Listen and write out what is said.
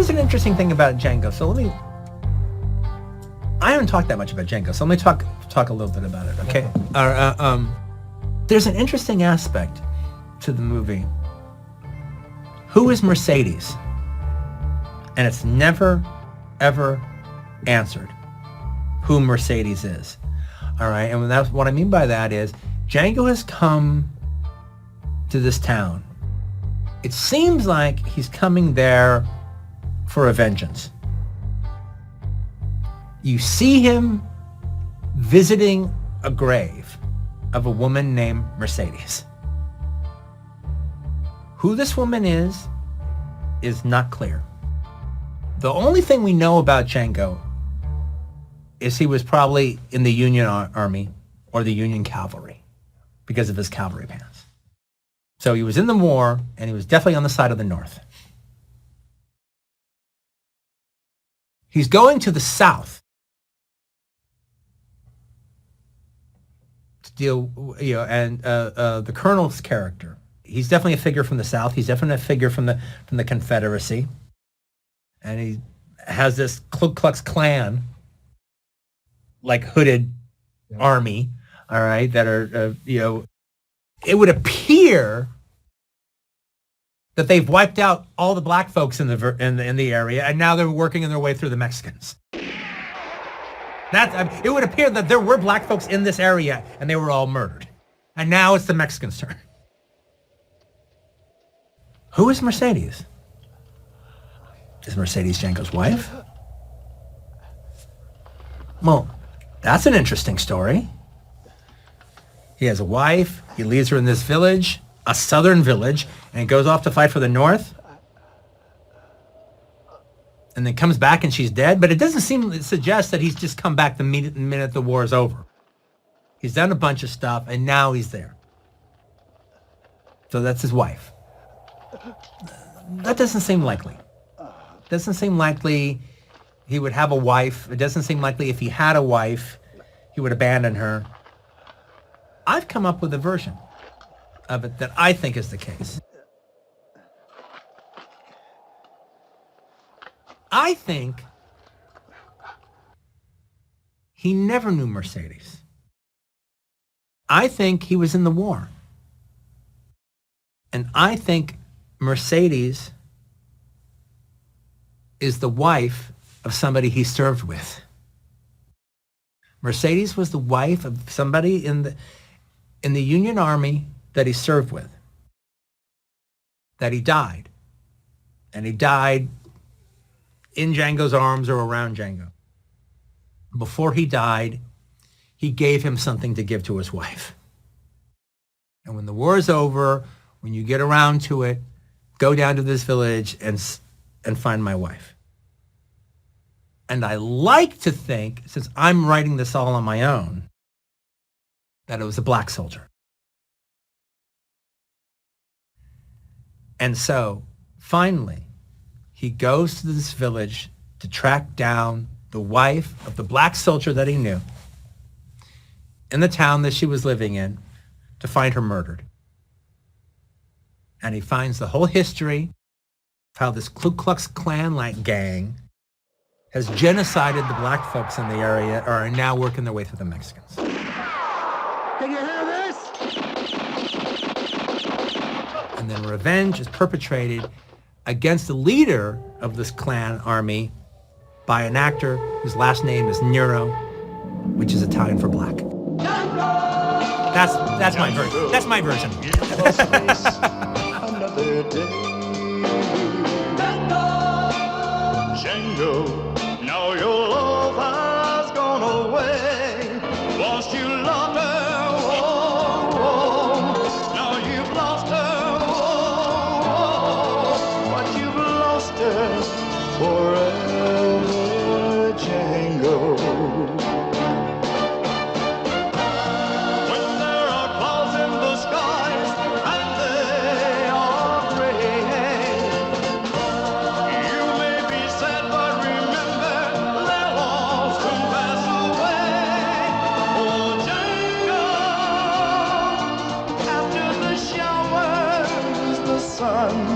here's an interesting thing about Django. So I haven't talked that much about Django, so let me talk a little bit about it, okay? There's an interesting aspect to the movie. Who is Mercedes? And it's never, ever answered who Mercedes is. All right, and that's what I mean by that is Django has come to this town. It seems like he's coming there for a vengeance. You see him visiting a grave of a woman named Mercedes. Who this woman is not clear. The only thing we know about Django is he was probably in the Union Army or the Union Cavalry because of his cavalry pants. So he was in the war, and he was definitely on the side of the North. He's going to the South to deal, and the Colonel's character. He's definitely a figure from the South. He's definitely a figure from the Confederacy, and he has this Ku Klux Klan, like hooded army, all right, that are it would appear that they've wiped out all the black folks in the area, and now they're working their way through the Mexicans. It would appear that there were black folks in this area, and they were all murdered, and now it's the Mexicans' turn. Who is Mercedes? Is Mercedes Django's wife? Well, that's an interesting story. He has a wife. He leaves her in this village, a southern village, and he goes off to fight for the North. And then comes back and she's dead. But it doesn't seem to suggest that he's just come back the minute the war is over. He's done a bunch of stuff, and now he's there. So that's his wife. That doesn't seem likely. Doesn't seem likely he would have a wife. It doesn't seem likely if he had a wife, he would abandon her. I've come up with a version of it that I think is the case. I think he never knew Mercedes. I think he was in the war. And I think Mercedes is the wife of somebody he served with. Mercedes was the wife of somebody in the Union Army that he served with, that he died. And he died in Django's arms or around Django. Before he died, he gave him something to give to his wife. And when the war is over, when you get around to it, go down to this village and find my wife. And I like to think, since I'm writing this all on my own, that it was a black soldier. And so, finally, he goes to this village to track down the wife of the black soldier that he knew in the town that she was living in, to find her murdered. And he finds the whole history of how this Ku Klux Klan-like gang has genocided the black folks in the area, or are now working their way through the Mexicans. Can you hear this? And then revenge is perpetrated against the leader of this Klan army by an actor whose last name is Nero, which is Italian for black. That's my version. That's my version. Another day. Django, now your love has gone away. Once you loved her, oh, oh. Now you've lost her, oh, oh. But you've lost her forever, Django. When there are clouds in the skies and they are gray, you may be sad, but remember they'll all soon pass away. Oh, Django, after the showers, the sun